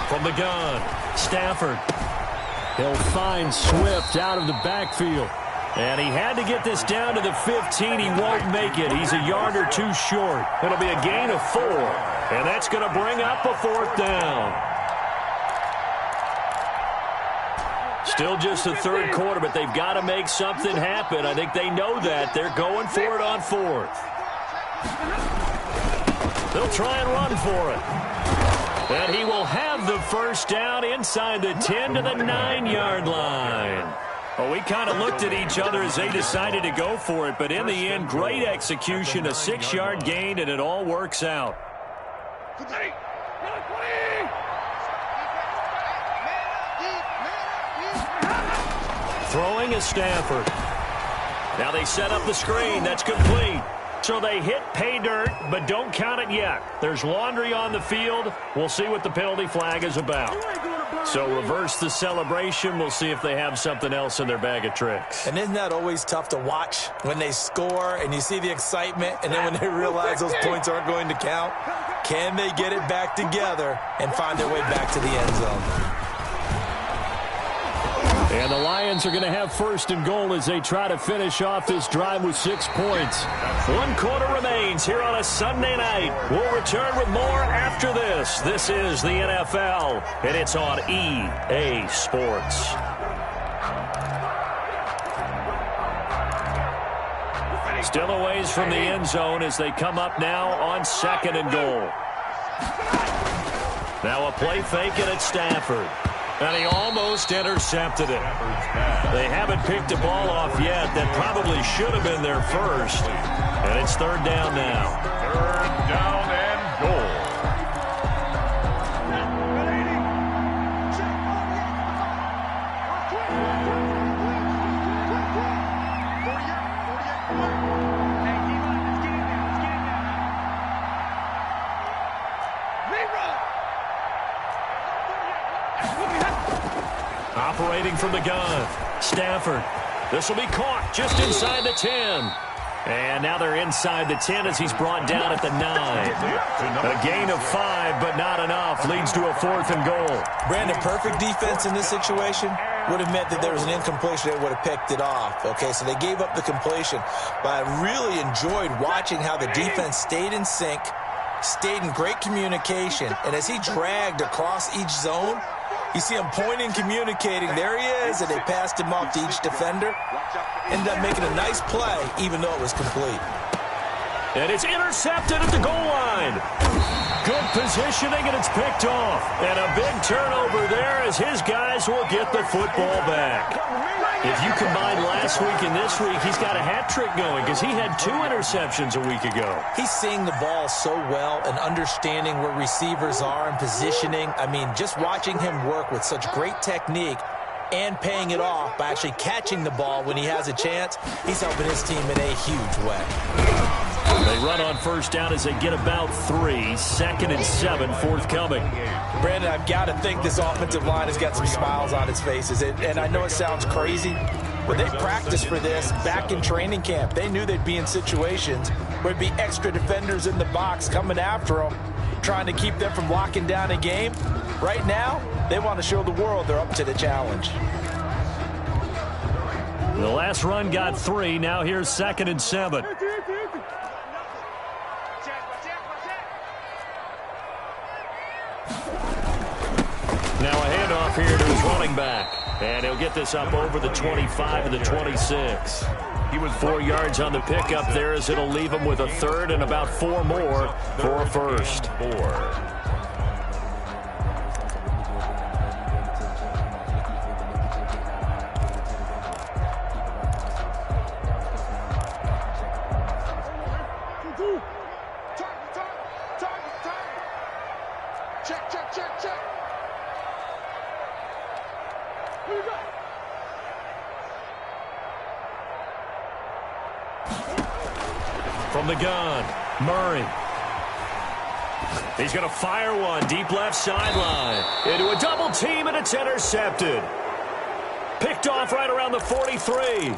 Speaker 5: From the gun, Stafford. He'll find Swift out of the backfield. And he had to get this down to the 15. He won't make it. He's a yard or 2 short. It'll be a gain of 4. And that's going to bring up a 4th down. Still just the 3rd quarter, but they've got to make something happen. I think they know that. They're going for it on 4th. They'll try and run for it. And he will have the first down inside the 10 to the 9-yard line. Well, we kind of looked at each other as they decided to go for it, but in the end, great execution, a 6-yard gain, and it all works out. Throwing is Stafford. Now they set up the screen. That's complete. So they hit pay dirt, but don't count it yet. There's laundry on the field. We'll see what the penalty flag is about. So reverse the celebration. We'll see if they have something else in their bag of tricks.
Speaker 9: And isn't that always tough to watch when they score and you see the excitement, and then when they realize those points aren't going to count? Can they get it back together and find their way back to the end zone?
Speaker 5: And the Lions are going to have first and goal as they try to finish off this drive with 6 points. 1 quarter remains here on a Sunday night. We'll return with more after this. This is the NFL, and it's on EA Sports. Still a ways from the end zone as they come up now on 2nd and goal. Now a play fake, and it's Stafford. And he almost intercepted it. They haven't picked the ball off yet. That probably should have been their first. And it's 3rd down now.
Speaker 8: 3rd down and goal.
Speaker 5: Operating from the gun, Stafford. This will be caught just inside the 10. And now they're inside the 10 as he's brought down at the 9. A gain of 5, but not enough. Leads to a 4th and goal.
Speaker 9: Brandon, perfect defense in this situation would have meant that there was an incompletion. They would have picked it off. Okay, so they gave up the completion. But I really enjoyed watching how the defense stayed in sync, stayed in great communication. And as he dragged across each zone, you see him pointing, communicating. There he is, and they passed him off to each defender. Ended up making a nice play, even though it was complete.
Speaker 5: And it's intercepted at the goal line. Good positioning, and it's picked off. And a big turnover there as his guys will get the football back. If you combine last week and this week, he's got a hat trick going because he had 2 interceptions a week ago.
Speaker 9: He's seeing the ball so well and understanding where receivers are and positioning. I mean, just watching him work with such great technique and paying it off by actually catching the ball when he has a chance, he's helping his team in a huge way.
Speaker 5: They run on 1st down as they get about 3. 2nd and 7 forthcoming.
Speaker 9: Brandon, I've got to think this offensive line has got some smiles on its faces. And I know it sounds crazy, but they practiced for this back in training camp. They knew they'd be in situations where there'd be extra defenders in the box coming after them, trying to keep them from locking down a game. Right now, they want to show the world they're up to the challenge.
Speaker 5: The last run got 3. Now here's 2nd and 7. Now a handoff here to his running back. And he'll get this up over the 25 and the 26. He was 4 yards on the pickup there as it'll leave him with a 3rd and about 4 more for a first.
Speaker 8: 4.
Speaker 5: From the gun, Murray. He's going to fire one deep left sideline. Into a double team, and it's intercepted. Picked off right around the 43.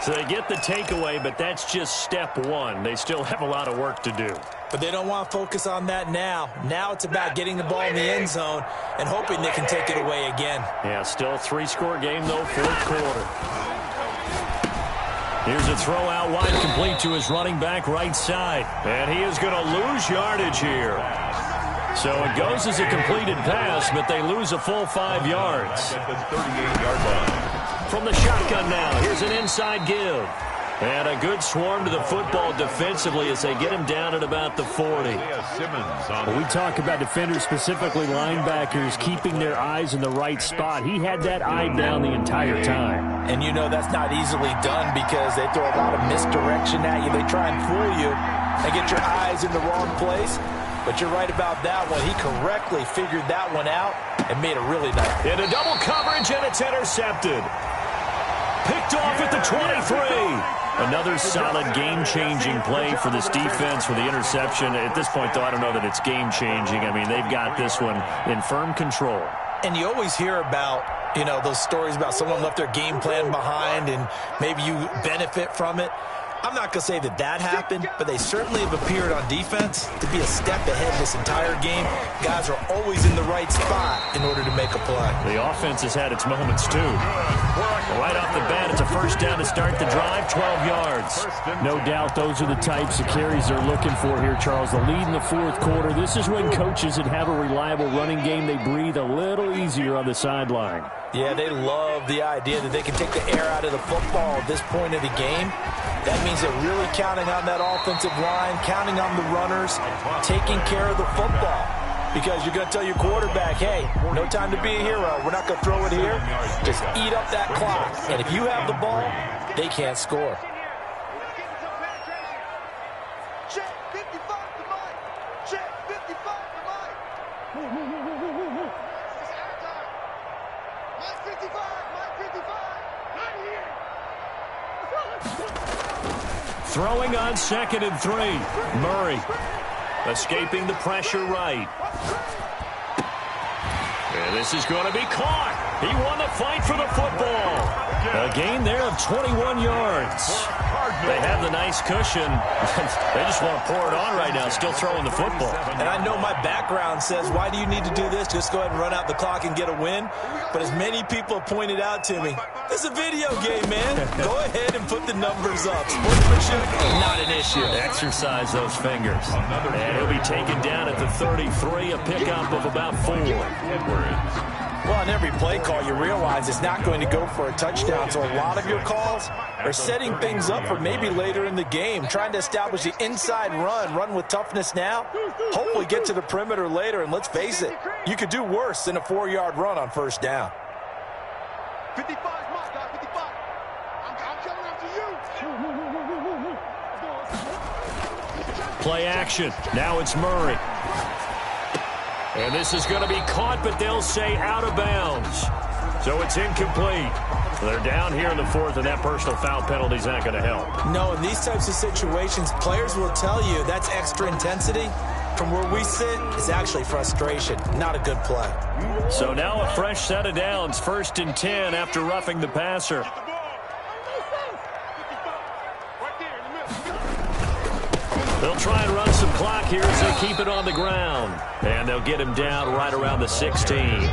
Speaker 5: So they get the takeaway, but that's just step 1. They still have a lot of work to do.
Speaker 9: But they don't want to focus on that now. Now it's about getting the ball in the end zone and hoping they can take it away again.
Speaker 5: Yeah, still a 3-score game, though, 4th quarter. Here's a throw out wide, complete to his running back right side. And he is going to lose yardage here. So it goes as a completed pass, but they lose a full 5 yards.
Speaker 8: At the 38-yard line.
Speaker 5: From the shotgun now, here's an inside give. And a good swarm to the football defensively as they get him down at about the 40.
Speaker 8: Simmons
Speaker 5: we talk about defenders, specifically linebackers, keeping their eyes in the right spot. He had that eye down the entire time.
Speaker 9: And you know that's not easily done because they throw a lot of misdirection at you. They try and fool you and get your eyes in the wrong place. But you're right about that one. He correctly figured that one out and made it really nice.
Speaker 5: Into double coverage, and it's intercepted. Picked off at the 23. Another solid game-changing play for this defense with the interception. At this point, though, I don't know that it's game-changing. I mean, they've got this one in firm control.
Speaker 9: And you always hear about, those stories about someone left their game plan behind and maybe you benefit from it. I'm not going to say that happened, but they certainly have appeared on defense to be a step ahead this entire game. Guys are always in the right spot in order to make a play.
Speaker 5: The offense has had its moments, too. Right off the bat, it's a first down to start the drive, 12 yards. No doubt those are the types of carries they're looking for here, Charles. The lead in the fourth quarter. This is when coaches that have a reliable running game, they breathe a little easier on the sideline.
Speaker 9: Yeah, they love the idea that they can take the air out of the football at this point of the game. That means they're really counting on that offensive line, counting on the runners, taking care of the football. Because you're going to tell your quarterback, hey, no time to be a hero. We're not going to throw it here. Just eat up that clock. And if you have the ball, they can't score.
Speaker 7: Check 55 to Mike. Check 55 to Mike. It's our time. Mike 55. Mike 55. Not here.
Speaker 5: Throwing on 2nd and 3. Murray escaping the pressure right. And this is going to be caught. He won the fight for the football. A gain there of 21 yards. They have the nice cushion. They just want to pour it on right now, still throwing the football.
Speaker 9: And I know my background says, why do you need to do this? Just go ahead and run out the clock and get a win. But as many people have pointed out to me, this is a video game, man. Go ahead and put the numbers up. Sportsmanship, not an issue.
Speaker 5: Exercise those fingers. And he'll be taken down at the 33, a pickup of about 4.
Speaker 9: Well, on every play call, you realize it's not going to go for a touchdown. So a lot of your calls are setting things up for maybe later in the game, trying to establish the inside run with toughness now, hopefully get to the perimeter later. And let's face it, you could do worse than a 4-yard run on first down.
Speaker 7: 55 my guy, 55. I'm coming after you.
Speaker 5: Play action. Now it's Murray. And this is going to be caught, but they'll say out of bounds. So it's incomplete. They're down here in the fourth, and that personal foul penalty is not going to help.
Speaker 9: No, in these types of situations, players will tell you that's extra intensity. From where we sit, it's actually frustration. Not a good play.
Speaker 5: So now a fresh set of downs. 1st and 10 after roughing the passer. They'll try and run some clock here as they keep it on the ground. And they'll get him down right around the 16.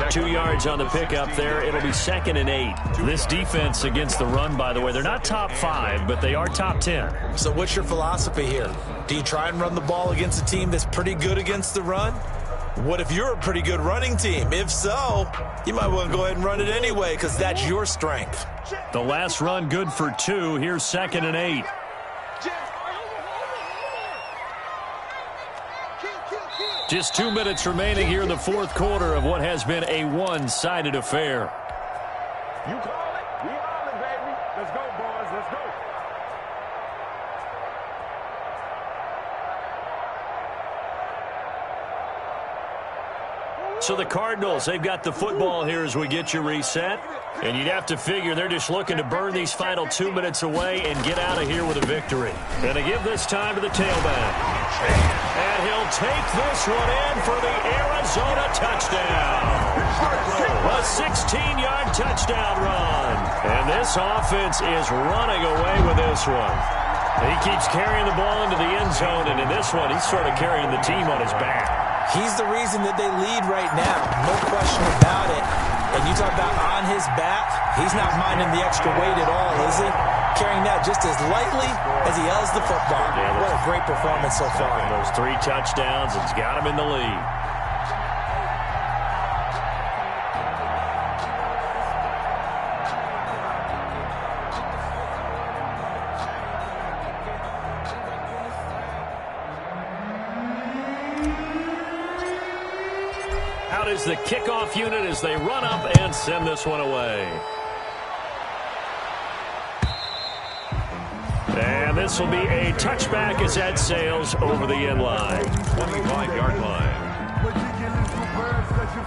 Speaker 5: 2 yards on the pickup there. It'll be 2nd and 8. This defense against the run, by the way, they're not top 5, but they are top 10.
Speaker 9: So what's your philosophy here? Do you try and run the ball against a team that's pretty good against the run? What if you're a pretty good running team? If so, you might want to go ahead and run it anyway because that's your strength.
Speaker 5: The last run good for 2. Here's 2nd and 8. Just 2 minutes remaining here in the fourth quarter of what has been a one-sided affair.
Speaker 11: You call it, we all it, baby. Let's go, boys, let's go.
Speaker 5: So the Cardinals, they've got the football here as we get you reset. And you'd have to figure they're just looking to burn these final 2 minutes away and get out of here with a victory. And to give this time to the tailback. And he'll take this one in for the Arizona touchdown. A 16-yard touchdown run. And this offense is running away with this one. He keeps carrying the ball into the end zone, and in this one, he's sort of carrying the team on his back.
Speaker 9: He's the reason that they lead right now. No question about it. And you talk about on his back, he's not minding the extra weight at all, is he? Carrying that just as lightly as he has the football. Yeah, what a great performance so far.
Speaker 5: Those 3 touchdowns, it's got him in the lead. Out is the kickoff unit as they run up and send this one away. And this will be a touchback as that sails over the end line.
Speaker 8: 25-yard line.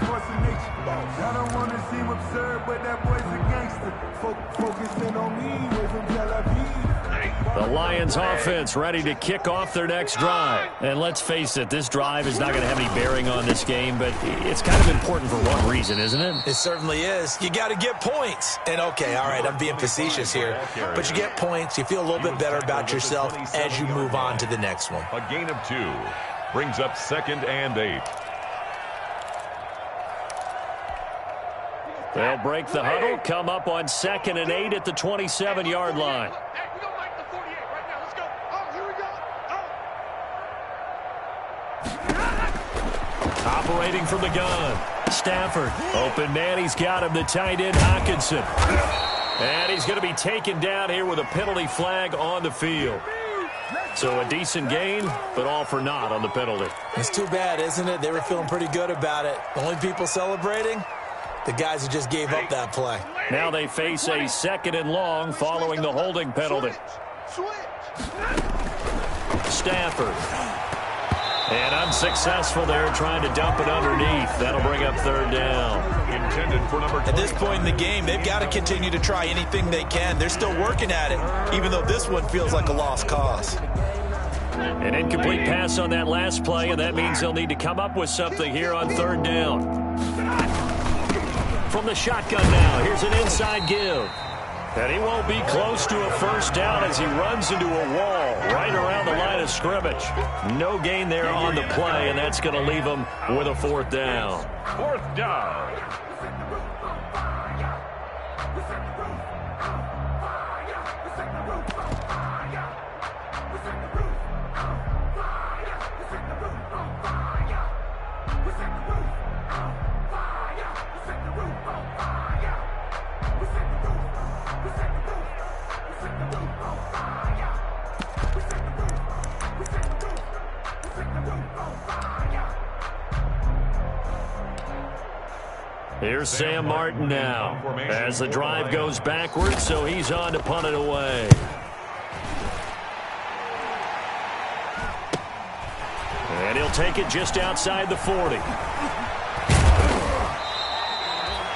Speaker 11: force of nature. I don't want to seem absurd, but that boy's a gangster. Focusing on me, way from Tel Aviv.
Speaker 5: The Lions offense ready to kick off their next drive. And let's face it, this drive is not going to have any bearing on this game, but it's kind of important for one reason, isn't it?
Speaker 6: It certainly is. You got to get points. And okay, all right, I'm being facetious here, but you get points, you feel a little bit better about yourself as you move on to the next one.
Speaker 8: A gain of 2 brings up 2nd and 8.
Speaker 5: They'll break the huddle, come up on 2nd and 8 at the 27-yard line. Operating from the gun, Stafford. Open man, he's got him, the tight end, Hockenson. And he's going to be taken down here with a penalty flag on the field. So a decent gain, but all for naught on the penalty.
Speaker 6: It's too bad, isn't it? They were feeling pretty good about it. The only people celebrating, the guys who just gave up that play.
Speaker 5: Now they face a 2nd and long following the holding penalty. Stafford. And unsuccessful there, trying to dump it underneath. That'll bring up 3rd down.
Speaker 8: Intended for number 20.
Speaker 6: At this point in the game, they've got to continue to try anything they can. They're still working at it, even though this one feels like a lost cause.
Speaker 5: An incomplete pass on that last play, and that means they'll need to come up with something here on 3rd down. From the shotgun now, here's an inside give. And he won't be close to a 1st down as he runs into a wall right around the line of scrimmage. No gain there on the play, and that's going to leave him with a 4th down.
Speaker 8: 4th down.
Speaker 5: Here's Sam Martin now as the drive goes backwards, so he's on to punt it away. And he'll take it just outside the 40.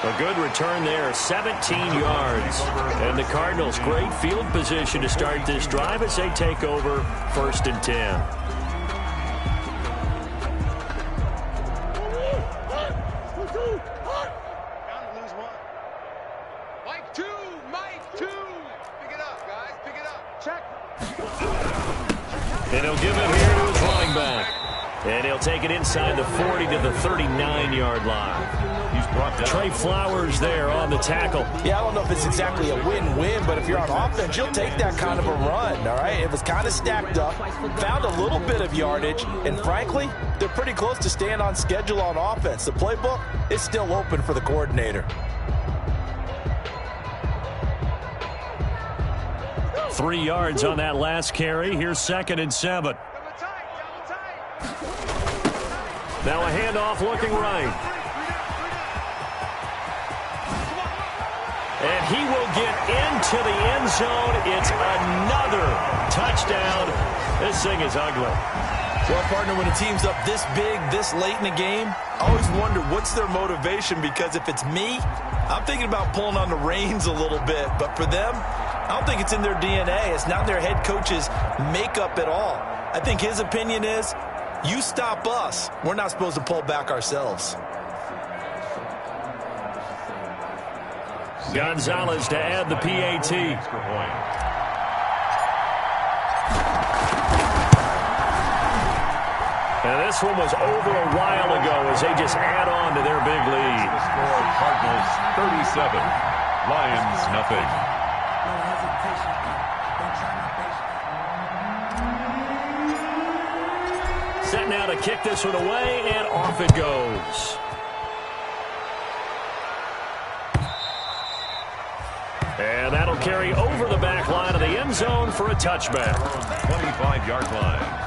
Speaker 5: A good return there, 17 yards. And the Cardinals, great field position to start this drive as they take over 1st and 10. And he'll give it here to his running back. And he'll take it inside the 40 to the 39-yard line. He's brought down. Trey Flowers there on the tackle.
Speaker 9: Yeah, I don't know if it's exactly a win-win, but if you're on offense, you'll take that kind of a run, all right? It was kind of stacked up, found a little bit of yardage, and frankly, they're pretty close to staying on schedule on offense. The playbook is still open for the coordinator.
Speaker 5: 3 yards on that last carry. Here's 2nd and 7. Now a handoff looking right. And he will get into the end zone. It's another touchdown. This thing is ugly.
Speaker 9: Well, partner, when a team's up this big, this late in the game, I always wonder what's their motivation, because if it's me, I'm thinking about pulling on the reins a little bit. But for them, I don't think it's in their DNA. It's not their head coach's makeup at all. I think his opinion is, you stop us, we're not supposed to pull back ourselves.
Speaker 5: Gonzalez to add the PAT. And this one was over a while ago as they just add on to their big lead.
Speaker 8: Score Cardinals 37, Lions nothing.
Speaker 5: Set now to kick this one away, and off it goes. And that'll carry over the back line of the end zone for a touchback.
Speaker 8: 25-yard line.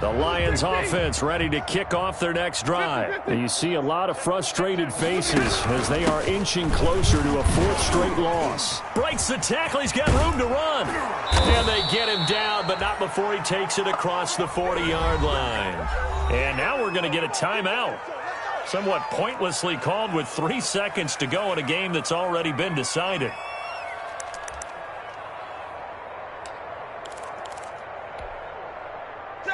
Speaker 5: The Lions offense ready to kick off their next drive. And you see a lot of frustrated faces as they are inching closer to a fourth straight loss. Breaks the tackle. He's got room to run. And they get him down, but not before he takes it across the 40-yard line. And now we're going to get a timeout. Somewhat pointlessly called with 3 seconds to go in a game that's already been decided.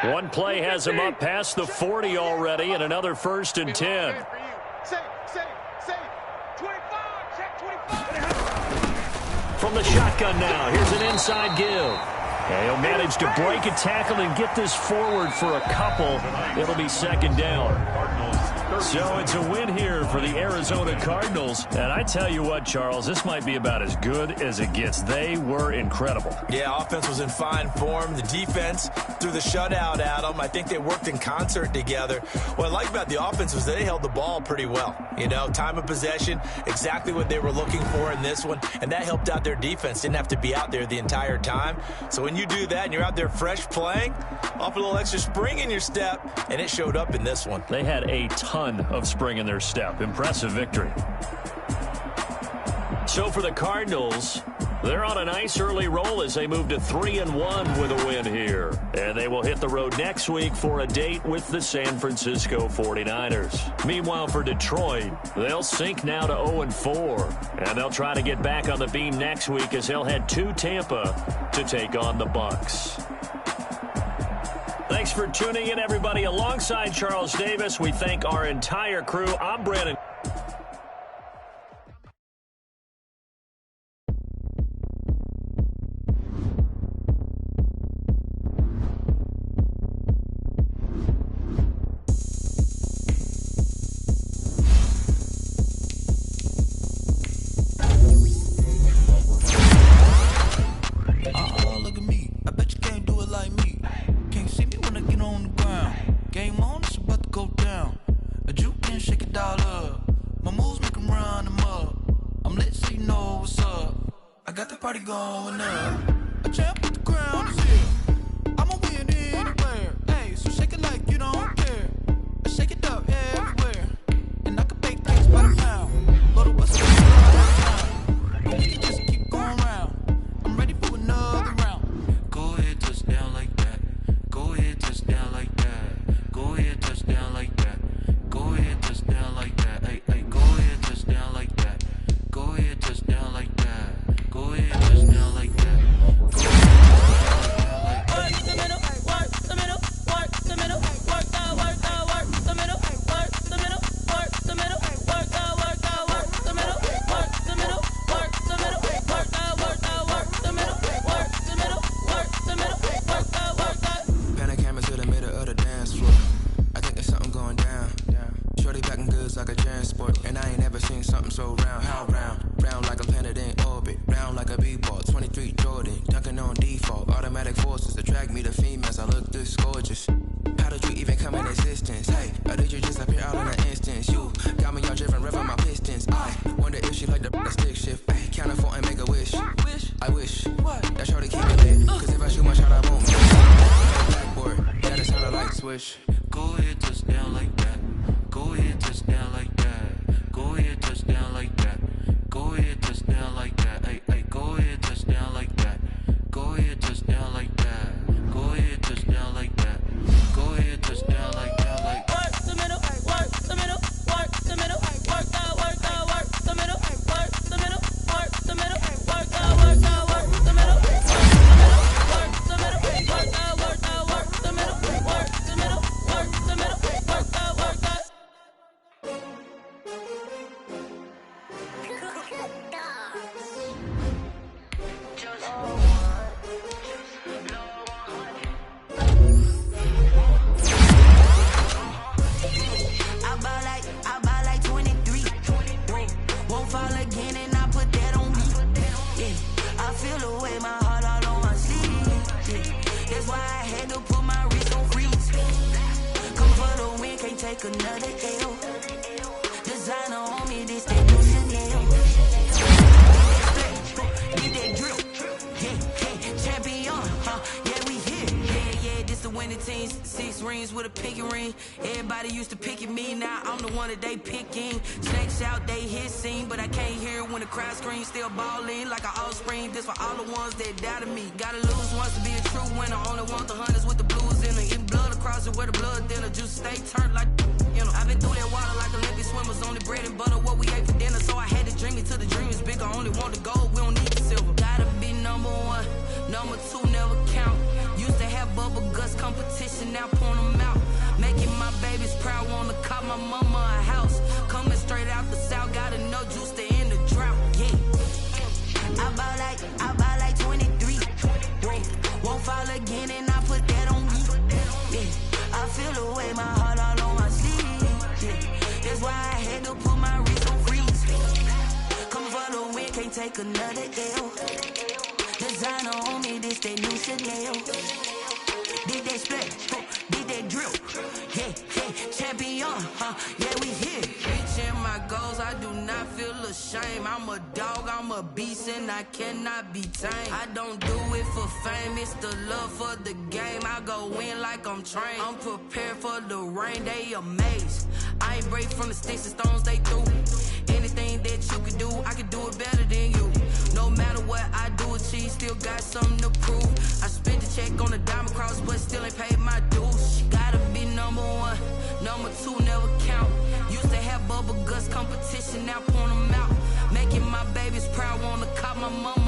Speaker 5: One play has him up past the 40 already, and another 1st and 10. From the shotgun now, here's an inside give. And he'll manage to break a tackle and get this forward for a couple. It'll be 2nd down. So it's a win here for the Arizona Cardinals. And I tell you what, Charles, this might be about as good as it gets. They were incredible.
Speaker 9: Yeah, offense was in fine form. The defense threw the shutout at them. I think they worked in concert together. What I like about the offense was they held the ball pretty well. You know, time of possession, exactly what they were looking for in this one. And that helped out their defense. Didn't have to be out there the entire time. So when you do that and you're out there fresh playing, off a little extra spring in your step, and it showed up in this one.
Speaker 5: They had a ton of spring in their step. Impressive victory. So for the Cardinals, they're on a nice early roll as they move to 3-1 with a win here. And they will hit the road next week for a date with the San Francisco 49ers. Meanwhile, for Detroit, they'll sink now to 0-4. And they'll try to get back on the beam next week as they'll head to Tampa to take on the Bucs. Thanks for tuning in, everybody. Alongside Charles Davis, we thank our entire crew. I'm Brandon.
Speaker 12: Look at me. I bet you can't do it like me. Can't see me when I get on the ground. Game on, it's about to go down. A juke and shake it all up. My moves make them run them up. I'm lit so you know what's up. I got the party going up. A champ with the crown is here. I'ma win anywhere. Hey, so shake it like you don't care. I shake it up everywhere. And I can bake things by the pound. Little what's the time. But we can just keep going round. I'm ready for another round. Go ahead, touchdown like that. Go ahead, touchdown like that. Go ahead, touchdown like that. Go ahead, touchdown like that. Hey, hey, go ahead, touchdown like that. Go ahead, touchdown like that. Go ahead, touchdown like that. Go ahead, touchdown like that. Work the middle, work the middle, work the middle, work the middle, work the middle, work the middle, work the middle, work the middle, work the middle, work the middle, work the middle, work the middle, work the middle, work the. Pan a camera to the middle of the dance floor. I think there's something going down. Shorty packing goods like a transport, and I ain't never seen something so round. How round? Round like a planet in orbit, round like a b-ball. 23 Jordan, dunking on default. Automatic forces attract me to females. I look this gorgeous. How did you even come in existence? Hey, or did you just appear out in an instance? You got me all driven, revving my pistons. I wonder if she like the stick shift. Ay, count for and make a wish. I wish that shorty keep it lit. Cause if I shoot my shot, I won't miss. Blackboard, that is how the light switch. Go ahead, touchdown like that. Go ahead, touchdown like that. Go ahead, touchdown like that. Go ahead, touchdown like that. Hey, hey, go ahead, touchdown like that. Go ahead, touchdown like that. Go ahead, touchdown like that. Go ahead, touchdown like that. Like work the middle, work the middle, work the middle, work the middle, work the middle, work the middle, work the middle, work the middle, work the middle, work the middle, work the middle, work the middle, work the middle, work the. I buy like 23. Won't fall again and I put that on me. Yeah, I feel the way, my heart all on my sleeve. Yeah, that's why I had to put my wrist on freeze. Come for the win, can't take another L. Designer on me, this that new Chanel. Get that drip, yeah, champion, yeah, we here, yeah, this the winning
Speaker 4: many teams, 6 rings with a pinky ring. Everybody used to pick at me, now I'm the one that they picking. Snakes out, they hit scene, but I can't hear when the crowd screams. Still ballin' like an offspring. This for all the ones that doubted me. Gotta lose once to be a true winner. Only want the hunters with the blues in it. Eating blood across it where the blood thinner. Juice stay turned like you know. I've been through that water like Olympic swimmers. Only bread and butter what we ate for dinner. So I had to dream it till the dream is bigger. Only want the gold, we don't need the silver. Gotta be number 1, number 2 never count. Used to have bubble guts competition, now point them out. Making my babies proud, wanna cop my mama a house. Coming straight out the south, gotta know juice to end the drought. Yeah. I bought like 23. Won't fall again and I put that on me. Yeah. I feel the way, my heart all on my sleeve. Yeah. That's why I had to put my wrist on freeze. Coming for the win, can't take another L. Designer on me, this that new Chanel. Did that split, did that drill. Yeah, champion, yeah, we here. Reaching my goals, I do not feel ashamed. I'm a dog, I'm a beast, and I cannot be tamed. I don't do it for fame, it's the love for the game. I go in like I'm trained. I'm prepared for the rain, they amazed. I ain't break from the sticks and stones they threw. Anything that you can do, I can do it better than you. No matter what I do, achieve, still got something to prove. I spent the check on the diamond cross, but still ain't paid my dues. Gotta be number 1, number 2 never count. Used to have bubble guts competition, now point them out. Making my babies proud, wanna cop my mama